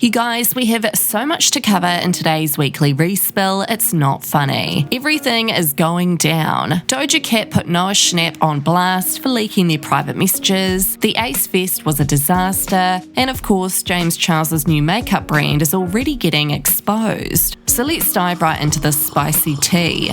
You guys, we have so much to cover in today's weekly respill, it's not funny. Everything is going down. Doja Cat put Noah Schnapp on blast for leaking their private messages, the Ace Fest was a disaster, and of course James Charles's new makeup brand is already getting exposed. So let's dive right into this spicy tea.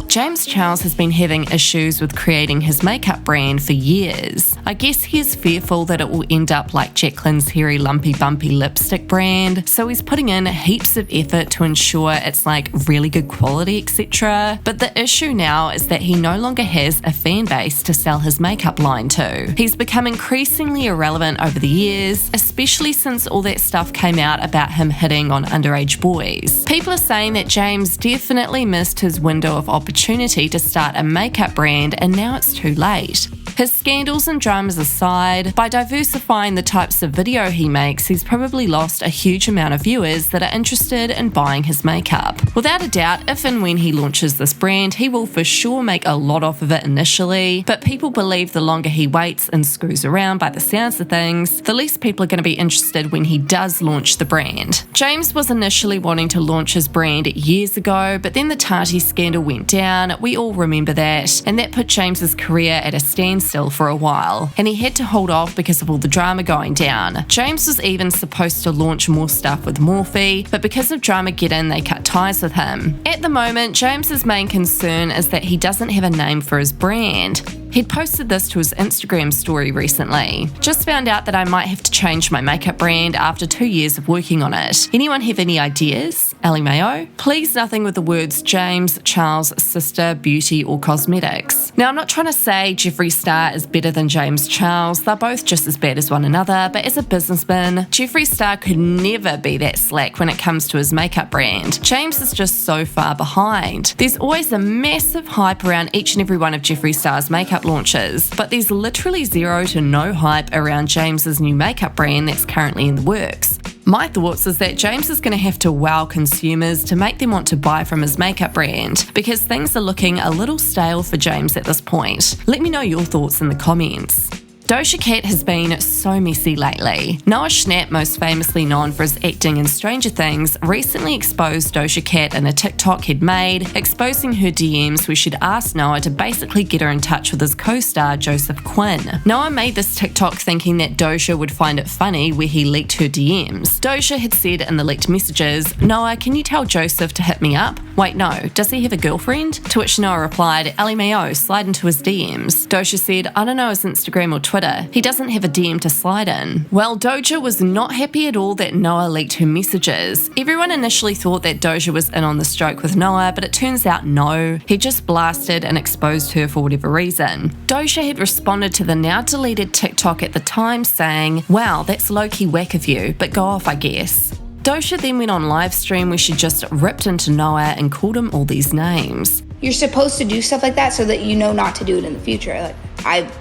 James Charles has been having issues with creating his makeup brand for years. I guess he is fearful that it will end up like Jacqueline's hairy lumpy bumpy lipstick brand, so he's putting in heaps of effort to ensure it's like really good quality, etc. But the issue now is that he no longer has a fan base to sell his makeup line to. He's become increasingly irrelevant over the years, especially since all that stuff came out about him hitting on underage boys. People are saying that James definitely missed his window of opportunity to start a makeup brand and now it's too late. His scandals and dramas aside, by diversifying the types of video he makes, he's probably lost a huge amount of viewers that are interested in buying his makeup. Without a doubt, if and when he launches this brand, he will for sure make a lot off of it initially, but people believe the longer he waits and screws around by the sounds of things, the less people are going to be interested when he does launch the brand. James was initially wanting to launch his brand years ago, but then the Tati scandal went down, we all remember that, and that put James's career at a standstill for a while, and he had to hold off because of all the drama going down. James was even supposed to launch more stuff with Morphe, but because of Dramageddon they cut ties with him. At the moment, James's main concern is that he doesn't have a name for his brand. He'd posted this to his Instagram story recently. Just found out that I might have to change my makeup brand after 2 years of working on it. Anyone have any ideas? Ellie Mayo? Please nothing with the words James, Charles, sister, beauty or cosmetics. Now I'm not trying to say Jeffree Star is better than James Charles, they're both just as bad as one another, but as a businessman, Jeffree Star could never be that slack when it comes to his makeup brand. James is just so far behind. There's always a massive hype around each and every one of Jeffree Star's makeup launches, but there's literally zero to no hype around James's new makeup brand that's currently in the works. My thoughts is that James is going to have to wow consumers to make them want to buy from his makeup brand, because things are looking a little stale for James at this point. Let me know your thoughts in the comments. Doja Cat has been so messy lately. Noah Schnapp, most famously known for his acting in Stranger Things, recently exposed Doja Cat in a TikTok he'd made, exposing her DMs where she'd asked Noah to basically get her in touch with his co-star Joseph Quinn. Noah made this TikTok thinking that Doja would find it funny where he leaked her DMs. Doja had said in the leaked messages, "Noah, can you tell Joseph to hit me up? Wait, no, does he have a girlfriend?" To which Noah replied, "Ellie Mayo, slide into his DMs." Doja said, "I don't know his Instagram or Twitter. He doesn't have a DM to slide in." Well, Doja was not happy at all that Noah leaked her messages. Everyone initially thought that Doja was in on the stroke with Noah, but it turns out no, he just blasted and exposed her for whatever reason. Doja had responded to the now deleted TikTok at the time saying, "Wow, that's low-key whack of you, but go off I guess." Doja then went on live stream where she just ripped into Noah and called him all these names. You're supposed to do stuff like that so that you know not to do it in the future. Like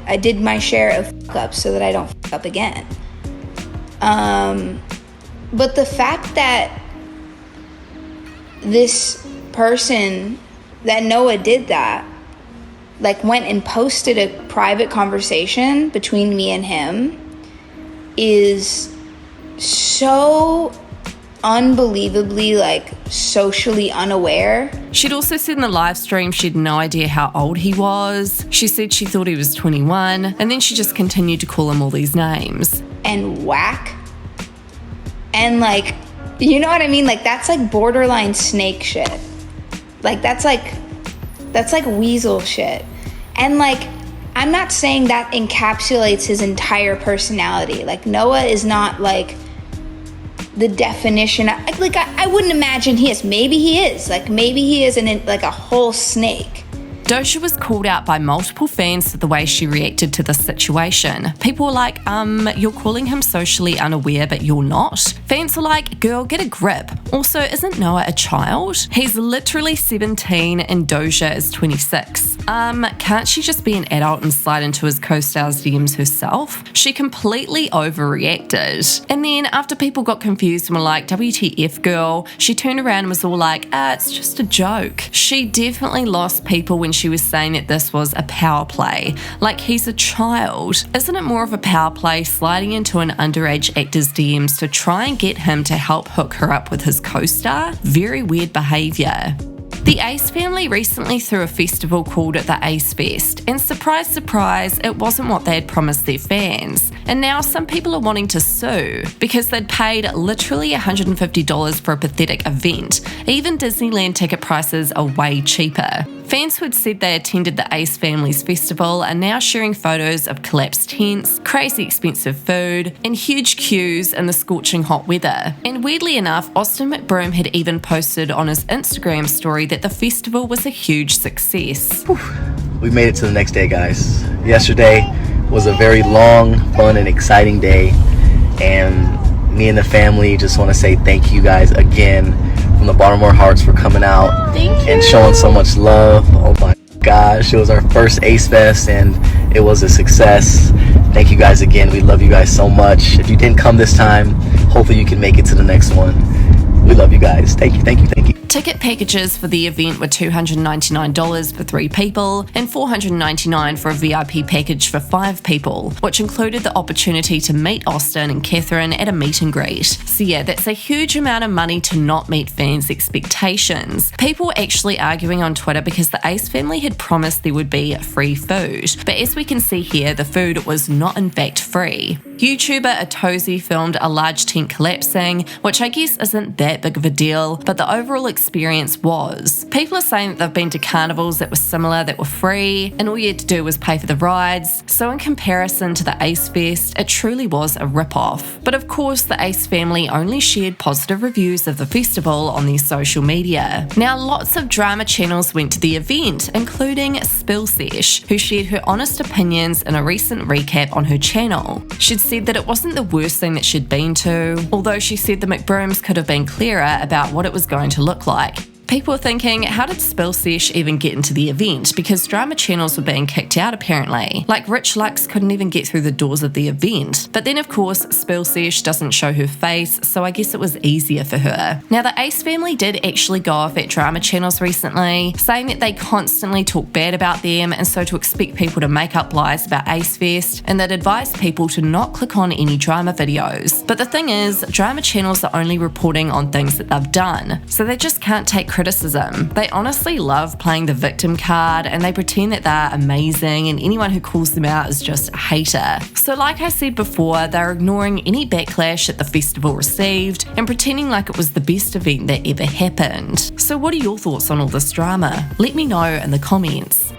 I did my share of fuck-ups so that I don't fuck up again. But the fact that this person, that Noah did that, like went and posted a private conversation between me and him, is so unbelievably like socially unaware. She'd also said in the live stream she'd no idea how old he was. She said she thought he was 21, and then she just continued to call him all these names. And whack. And like, you know what I mean? Like that's like borderline snake shit. Like that's like weasel shit. And like, I'm not saying that encapsulates his entire personality. Like Noah is not like the definition. Like I wouldn't imagine he is. Maybe he is. Like maybe he is like a whole snake. Doja was called out by multiple fans for the way she reacted to this situation. People were like, you're calling him socially unaware, but you're not. Fans were like, girl, get a grip. Also, isn't Noah a child? He's literally 17 and Doja is 26. Can't she just be an adult and slide into his co-star's DMs herself? She completely overreacted. And then after people got confused and were like, WTF girl, she turned around and was all like, it's just a joke. She definitely lost people when she was saying that this was a power play. Like, he's a child. Isn't it more of a power play sliding into an underage actor's DMs to try and get him to help hook her up with his co-star? Very weird behaviour. The Ace family recently threw a festival called the Ace Fest, and surprise, surprise, it wasn't what they had promised their fans. And now some people are wanting to sue because they'd paid literally $150 for a pathetic event. Even Disneyland ticket prices are way cheaper. Fans who had said they attended the Ace family's festival are now sharing photos of collapsed tents, crazy expensive food, and huge queues in the scorching hot weather. And weirdly enough, Austin McBroom had even posted on his Instagram story that the festival was a huge success. We made it to the next day, guys. Yesterday was a very long, fun, and exciting day, and me and the family just want to say thank you guys again from the bottom of our hearts for coming out and showing so much love. Oh my gosh, it was our first Ace Fest and it was a success. Thank you guys again. We love you guys so much. If you didn't come this time, hopefully you can make it to the next one. We love you guys. Thank you, thank you, thank you. Ticket packages for the event were $299 for 3 people and $499 for a VIP package for 5 people, which included the opportunity to meet Austin and Catherine at a meet and greet. So yeah, that's a huge amount of money to not meet fans' expectations. People were actually arguing on Twitter because the Ace family had promised there would be free food, but as we can see here, the food was not in fact free. YouTuber Atozi filmed a large tent collapsing, which I guess isn't that big of a deal, but the overall experience was. People are saying that they've been to carnivals that were similar, that were free, and all you had to do was pay for the rides. So in comparison to the Ace Fest, it truly was a rip-off. But of course, the Ace family only shared positive reviews of the festival on their social media. Now, lots of drama channels went to the event, including Spill Sesh, who shared her honest opinions in a recent recap on her channel. She'd said that it wasn't the worst thing that she'd been to, although she said the McBrooms could have been clearer about what it was going to look like. People were thinking, how did Spill Sesh even get into the event? Because drama channels were being kicked out apparently. Like Rich Lux couldn't even get through the doors of the event. But then of course, Spill Sesh doesn't show her face, so I guess it was easier for her. Now the Ace family did actually go off at drama channels recently, saying that they constantly talk bad about them, and so to expect people to make up lies about Ace Fest, and they'd advise people to not click on any drama videos. But the thing is, drama channels are only reporting on things that they've done, so they just can't take criticism. They honestly love playing the victim card, and they pretend that they're amazing, and anyone who calls them out is just a hater. So like I said before, they're ignoring any backlash that the festival received and pretending like it was the best event that ever happened. So what are your thoughts on all this drama? Let me know in the comments.